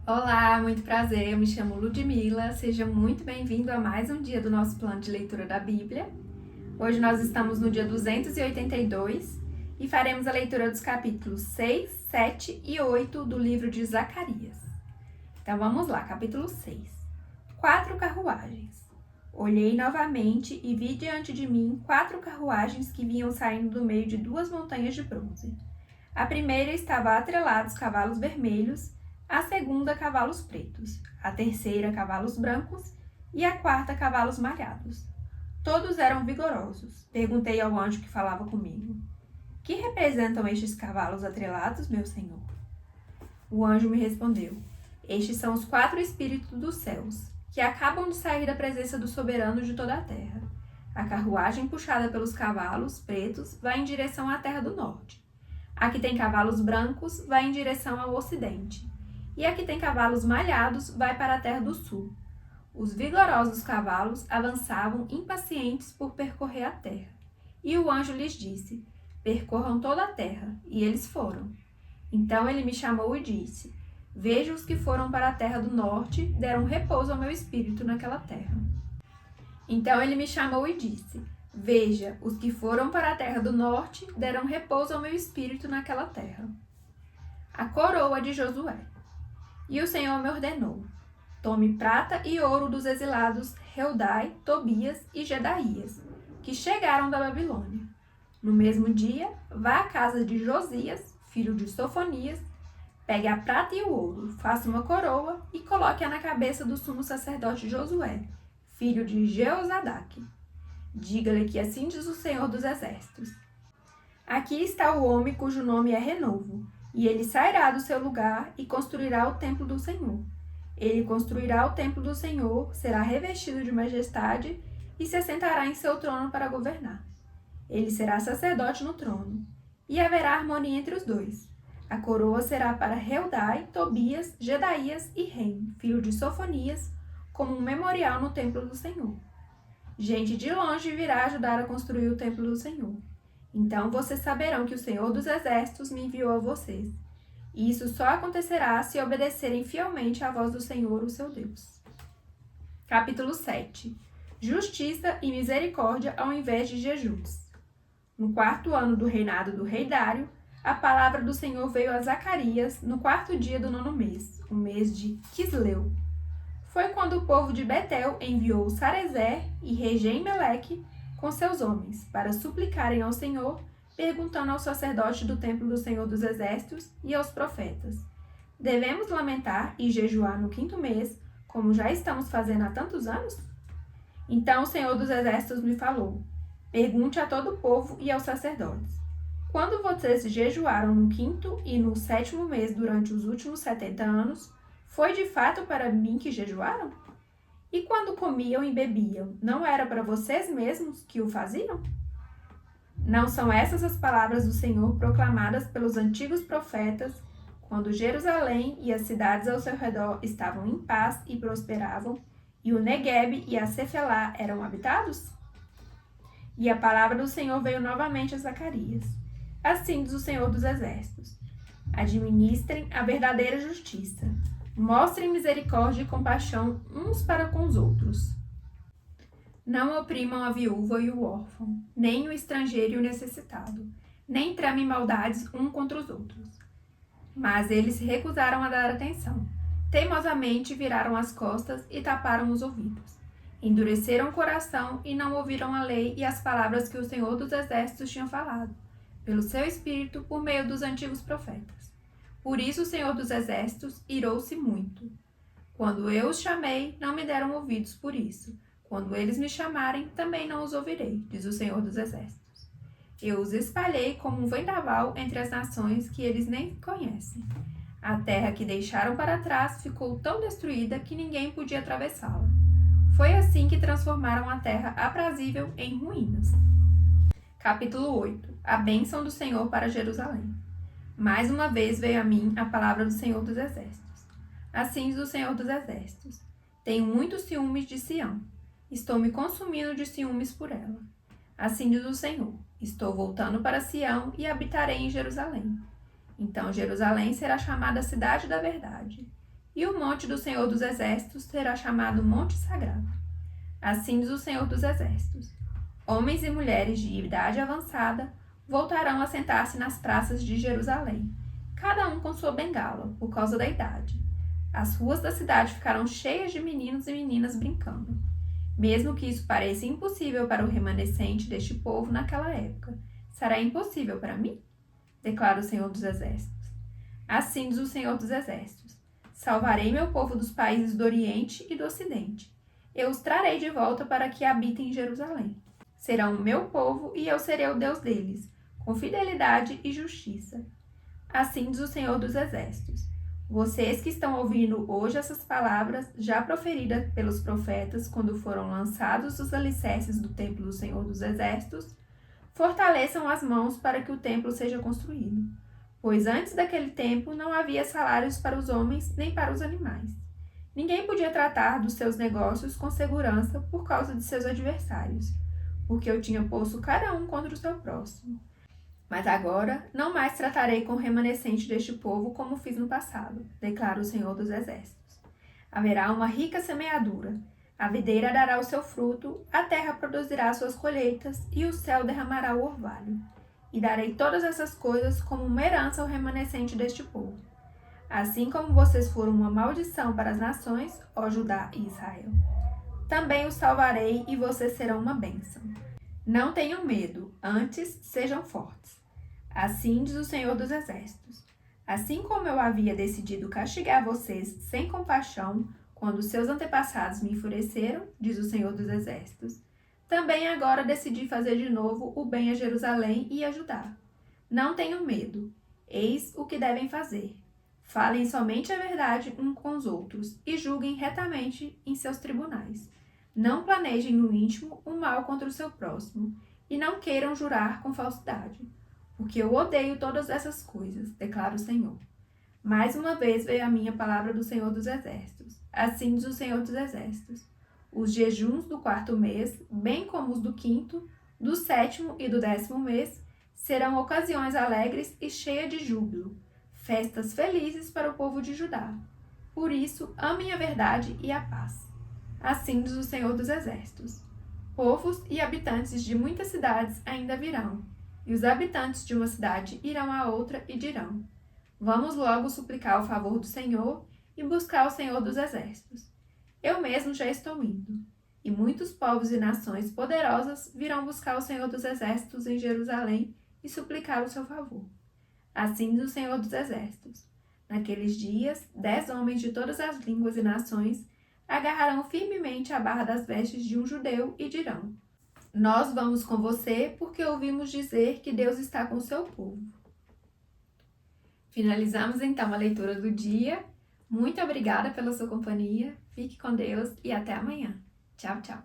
Olá, muito prazer, eu me chamo Ludmila, seja muito bem-vindo a mais um dia do nosso plano de leitura da Bíblia. Hoje nós estamos no dia 282 e faremos a leitura dos capítulos 6, 7 e 8 do livro de Zacarias. Então vamos lá, capítulo 6. 4 carruagens. Olhei novamente e vi diante de mim 4 carruagens que vinham saindo do meio de 2 montanhas de bronze. A primeira estava atrelados cavalos vermelhos, a segunda cavalos pretos, a terceira cavalos brancos e a quarta cavalos malhados. Todos eram vigorosos. Perguntei ao anjo que falava comigo: que representam estes cavalos atrelados, meu senhor? O anjo me respondeu: estes são os 4 espíritos dos céus, que acabam de sair da presença do soberano de toda a terra. A carruagem puxada pelos cavalos pretos vai em direção à terra do norte. A que tem cavalos brancos vai em direção ao ocidente. E a que tem cavalos malhados vai para a terra do sul. Os vigorosos cavalos avançavam impacientes por percorrer a terra. E o anjo lhes disse: percorram toda a terra. E eles foram. Então ele me chamou e disse: veja, os que foram para a terra do norte deram repouso ao meu espírito naquela terra. Então ele me chamou e disse: veja, os que foram para a terra do norte deram repouso ao meu espírito naquela terra. A coroa de Josué. E o Senhor me ordenou: tome prata e ouro dos exilados Heldai, Tobias e Jedaías, que chegaram da Babilônia. No mesmo dia, vá à casa de Josias, filho de Sofonias, pegue a prata e o ouro, faça uma coroa e coloque-a na cabeça do sumo sacerdote Josué, filho de Jeozadaque. Diga-lhe que assim diz o Senhor dos Exércitos: aqui está o homem cujo nome é Renovo, e ele sairá do seu lugar e construirá o templo do Senhor. Ele construirá o templo do Senhor, será revestido de majestade e se assentará em seu trono para governar. Ele será sacerdote no trono, e haverá harmonia entre os dois. A coroa será para Heldai, Tobias, Jedaías e Rem, filho de Sofonias, como um memorial no templo do Senhor. Gente de longe virá ajudar a construir o templo do Senhor. Então vocês saberão que o Senhor dos Exércitos me enviou a vocês. E isso só acontecerá se obedecerem fielmente à voz do Senhor, o seu Deus. Capítulo 7. Justiça e misericórdia ao invés de jejuns. No 4º ano do reinado do rei Dário, a palavra do Senhor veio a Zacarias no 4º dia do 9º mês, o mês de Quisleu. Foi quando o povo de Betel enviou Sarezer e Regem-Meleque com seus homens, para suplicarem ao Senhor, perguntando ao sacerdote do templo do Senhor dos Exércitos e aos profetas: devemos lamentar e jejuar no 5º mês, como já estamos fazendo há tantos anos? Então o Senhor dos Exércitos me falou: pergunte a todo o povo e aos sacerdotes: quando vocês jejuaram no 5º e no 7º mês durante os últimos 70 anos, foi de fato para mim que jejuaram? E quando comiam e bebiam, não era para vocês mesmos que o faziam? Não são essas as palavras do Senhor proclamadas pelos antigos profetas, quando Jerusalém e as cidades ao seu redor estavam em paz e prosperavam, e o Neguebe e a Cefelá eram habitados? E a palavra do Senhor veio novamente a Zacarias: assim diz o Senhor dos Exércitos: administrem a verdadeira justiça. Mostrem misericórdia e compaixão uns para com os outros. Não oprimam a viúva e o órfão, nem o estrangeiro e o necessitado, nem tramem maldades um contra os outros. Mas eles se recusaram a dar atenção. Teimosamente viraram as costas e taparam os ouvidos. Endureceram o coração e não ouviram a lei e as palavras que o Senhor dos Exércitos tinha falado, pelo seu espírito, por meio dos antigos profetas. Por isso o Senhor dos Exércitos irou-se muito. Quando eu os chamei, não me deram ouvidos por isso. Quando eles me chamarem, também não os ouvirei, diz o Senhor dos Exércitos. Eu os espalhei como um vendaval entre as nações que eles nem conhecem. A terra que deixaram para trás ficou tão destruída que ninguém podia atravessá-la. Foi assim que transformaram a terra aprazível em ruínas. Capítulo 8. A bênção do Senhor para Jerusalém. Mais uma vez veio a mim a palavra do Senhor dos Exércitos. Assim diz o Senhor dos Exércitos: tenho muitos ciúmes de Sião. Estou me consumindo de ciúmes por ela. Assim diz o Senhor: estou voltando para Sião e habitarei em Jerusalém. Então Jerusalém será chamada Cidade da Verdade, e o monte do Senhor dos Exércitos será chamado Monte Sagrado. Assim diz o Senhor dos Exércitos: homens e mulheres de idade avançada voltarão a sentar-se nas praças de Jerusalém, cada um com sua bengala, por causa da idade. As ruas da cidade ficarão cheias de meninos e meninas brincando. Mesmo que isso pareça impossível para o remanescente deste povo naquela época, será impossível para mim? Declara o Senhor dos Exércitos. Assim diz o Senhor dos Exércitos: salvarei meu povo dos países do Oriente e do Ocidente. Eu os trarei de volta para que habitem em Jerusalém. Serão o meu povo e eu serei o Deus deles, com fidelidade e justiça. Assim diz o Senhor dos Exércitos: vocês que estão ouvindo hoje essas palavras, já proferidas pelos profetas quando foram lançados os alicerces do templo do Senhor dos Exércitos, fortaleçam as mãos para que o templo seja construído. Pois antes daquele tempo não havia salários para os homens nem para os animais. Ninguém podia tratar dos seus negócios com segurança por causa de seus adversários, porque eu tinha posto cada um contra o seu próximo. Mas agora não mais tratarei com o remanescente deste povo como fiz no passado, declara o Senhor dos Exércitos. Haverá uma rica semeadura, a videira dará o seu fruto, a terra produzirá suas colheitas e o céu derramará o orvalho. E darei todas essas coisas como uma herança ao remanescente deste povo. Assim como vocês foram uma maldição para as nações, ó Judá e Israel, também os salvarei e vocês serão uma bênção. Não tenham medo, antes sejam fortes. Assim diz o Senhor dos Exércitos: assim como eu havia decidido castigar vocês sem compaixão, quando seus antepassados me enfureceram, diz o Senhor dos Exércitos, também agora decidi fazer de novo o bem a Jerusalém e a Judá. Não tenham medo, eis o que devem fazer. Falem somente a verdade uns com os outros e julguem retamente em seus tribunais. Não planejem no íntimo o mal contra o seu próximo e não queiram jurar com falsidade, porque eu odeio todas essas coisas, declara o Senhor. Mais uma vez veio a minha palavra do Senhor dos Exércitos. Assim diz o Senhor dos Exércitos: os jejuns do 4º mês, bem como os do 5º, do 7º e do 10º mês, serão ocasiões alegres e cheias de júbilo, festas felizes para o povo de Judá. Por isso, amem a verdade e a paz. Assim diz o Senhor dos Exércitos: povos e habitantes de muitas cidades ainda virão, e os habitantes de uma cidade irão a outra e dirão: vamos logo suplicar o favor do Senhor e buscar o Senhor dos Exércitos. Eu mesmo já estou indo, e muitos povos e nações poderosas virão buscar o Senhor dos Exércitos em Jerusalém e suplicar o seu favor. Assim diz o Senhor dos Exércitos: naqueles dias, 10 homens de todas as línguas e nações agarrarão firmemente a barra das vestes de um judeu e dirão: nós vamos com você porque ouvimos dizer que Deus está com o seu povo. Finalizamos então a leitura do dia. Muito obrigada pela sua companhia. Fique com Deus e até amanhã. Tchau, tchau.